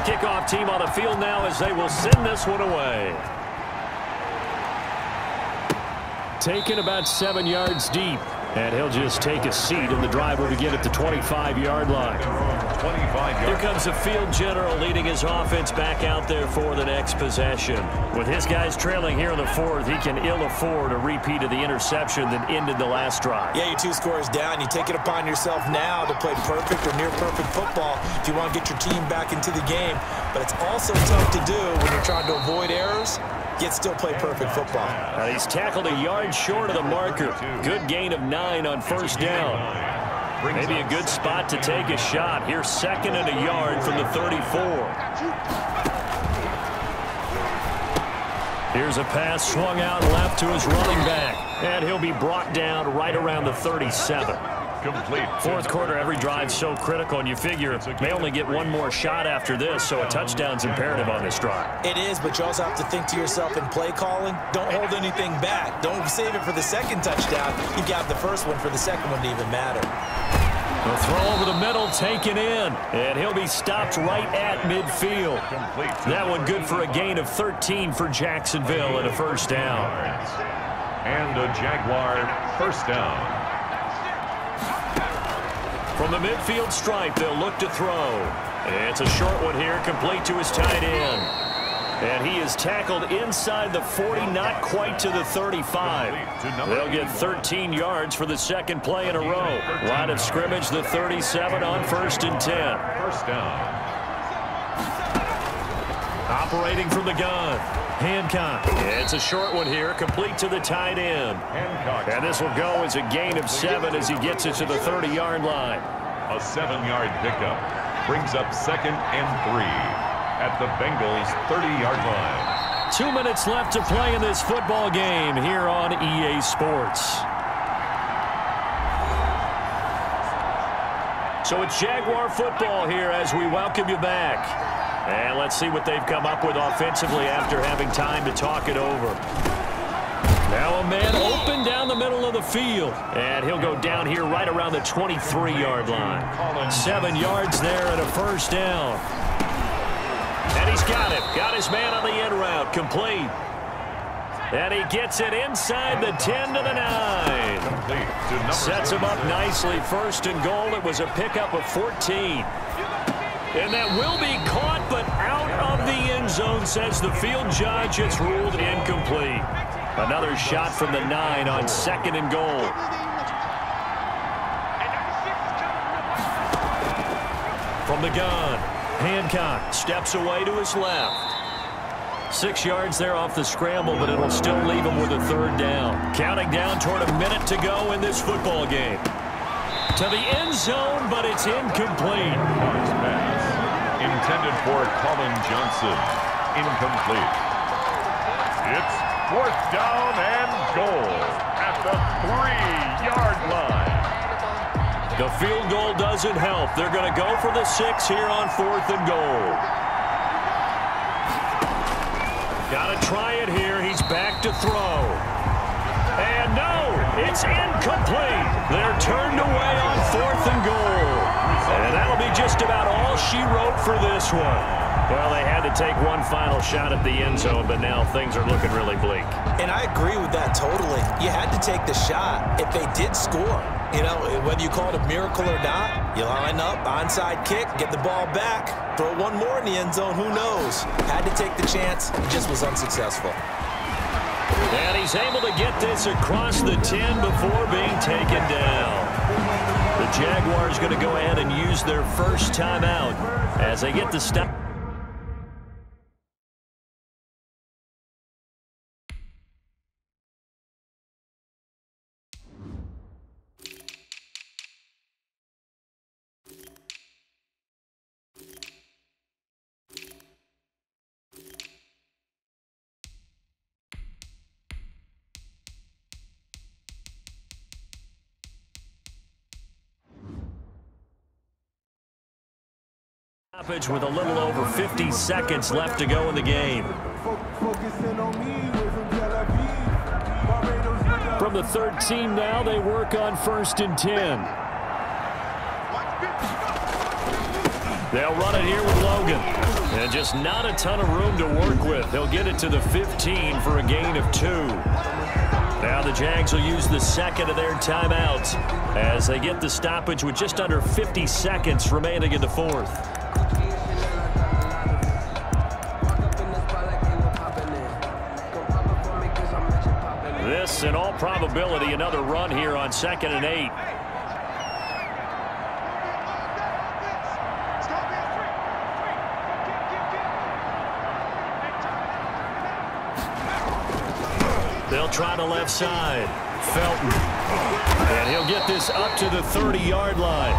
kickoff team on the field now as they will send this one away. Taken about 7 yards deep. And he'll just take a seat, and the drive will begin at the 25-yard line. Here comes the field general leading his offense back out there for the next possession. With his guys trailing here in the fourth, he can ill afford a repeat of the interception that ended the last drive. Yeah, you're 2 scores down. You take it upon yourself now to play perfect or near-perfect football if you want to get your team back into the game. But it's also tough to do when you're trying to avoid errors, yet still play perfect football. And he's tackled a yard short of the marker. Good gain of 9 on first down. Maybe a good spot to take a shot. Here's 2nd and a yard from the 34. Here's a pass swung out left to his running back. And he'll be brought down right around the 37. Complete. Fourth quarter, every drive's so critical, and you figure may only get one more shot after this, so a touchdown's imperative on this drive. It is, but you also have to think to yourself in play calling, don't hold anything back. Don't save it for the second touchdown. You got the first one for the second one to even matter. The throw over the middle, taken in, and he'll be stopped right at midfield. That one good for a gain of 13 for Jacksonville and a first down. And a Jaguar first down. From the midfield stripe, they'll look to throw. It's a short one here, complete to his tight end. And he is tackled inside the 40, not quite to the 35. They'll get 13 yards for the second play in a row. Line of scrimmage, the 37 on 1st and 10. First down. Operating from the gun. Hancock. It's a short one here, complete to the tight end. And this will go as a gain of 7 as he gets it to the 30-yard line. A 7-yard pickup brings up 2nd and 3 at the Bengals' 30-yard line. 2 minutes left to play in this football game here on EA Sports. So it's Jaguar football here as we welcome you back. And let's see what they've come up with offensively after having time to talk it over. Now a man open down the middle of the field. And he'll go down here right around the 23-yard line. 7 yards there and a first down. And he's got it. Got his man on the end route. Complete. And he gets it inside the 10 to the 9. Sets him up nicely. 1st and goal. It was a pickup of 14. And that will be caught, but out of the end zone, says the field judge. It's ruled incomplete. Another shot from the 9 on 2nd and goal. From the gun, Hancock steps away to his left. 6 yards there off the scramble, but it'll still leave him with a 3rd down. Counting down toward a minute to go in this football game. To the end zone, but it's incomplete. Intended for Colin Johnson. Incomplete. It's 4th down and goal at the 3-yard line. The field goal doesn't help. They're going to go for the 6 here on 4th and goal. Got to try it here. He's back to throw. And no, it's incomplete. They're turned away on 4th and goal. And that'll be just about all she wrote for this one. Well, they had to take one final shot at the end zone, but now things are looking really bleak. And I agree with that totally. You had to take the shot if they did score. You know, whether you call it a miracle or not, you line up, onside kick, get the ball back, throw one more in the end zone, who knows? Had to take the chance, just was unsuccessful. And he's able to get this across the 10 before being taken down. The Jaguars going to go ahead and use their first timeout as they get the stop. With a little over 50 seconds left to go in the game. From the 13 now, they work on 1st and 10. They'll run it here with Logan. And just not a ton of room to work with. He'll get it to the 15 for a gain of 2. Now the Jags will use the second of their timeouts as they get the stoppage with just under 50 seconds remaining in the fourth. This, in all probability, another run here on 2nd and 8. They'll try the left side. Felton. And he'll get this up to the 30-yard line.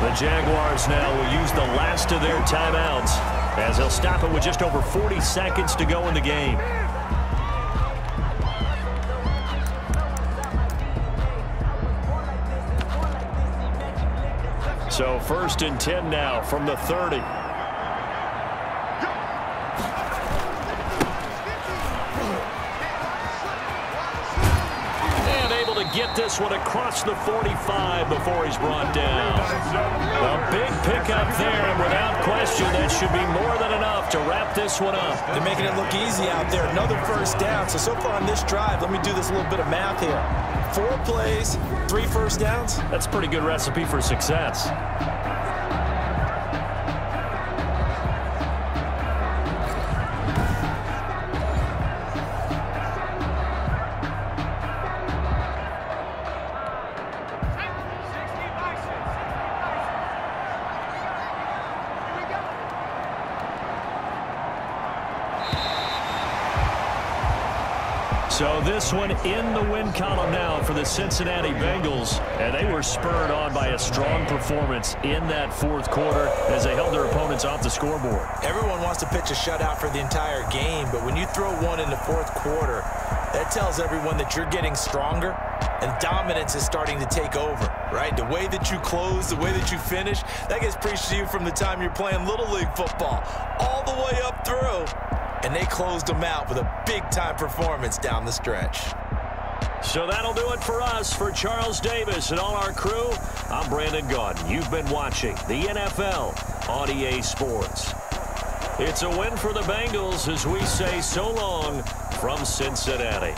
The Jaguars now will use the last of their timeouts as they'll stop it with just over 40 seconds to go in the game. So 1st and 10 now from the 30. Get this one across the 45 before he's brought down. A big pickup there, and without question, that should be more than enough to wrap this one up. They're making it look easy out there. Another first down. So far on this drive, let me do this little bit of math here. 4 plays, 3 first downs. That's a pretty good recipe for success. So this one in the win column now for the Cincinnati Bengals, and they were spurred on by a strong performance in that 4th quarter as they held their opponents off the scoreboard. Everyone wants to pitch a shutout for the entire game, but when you throw one in the 4th quarter, that tells everyone that you're getting stronger and dominance is starting to take over, right? The way that you close, the way that you finish, that gets preached to you from the time you're playing Little League football all the way up through. And they closed them out with a big-time performance down the stretch. So that'll do it for us. For Charles Davis and all our crew, I'm Brandon Gaudin. You've been watching the NFL on EA Sports. It's a win for the Bengals as we say so long from Cincinnati.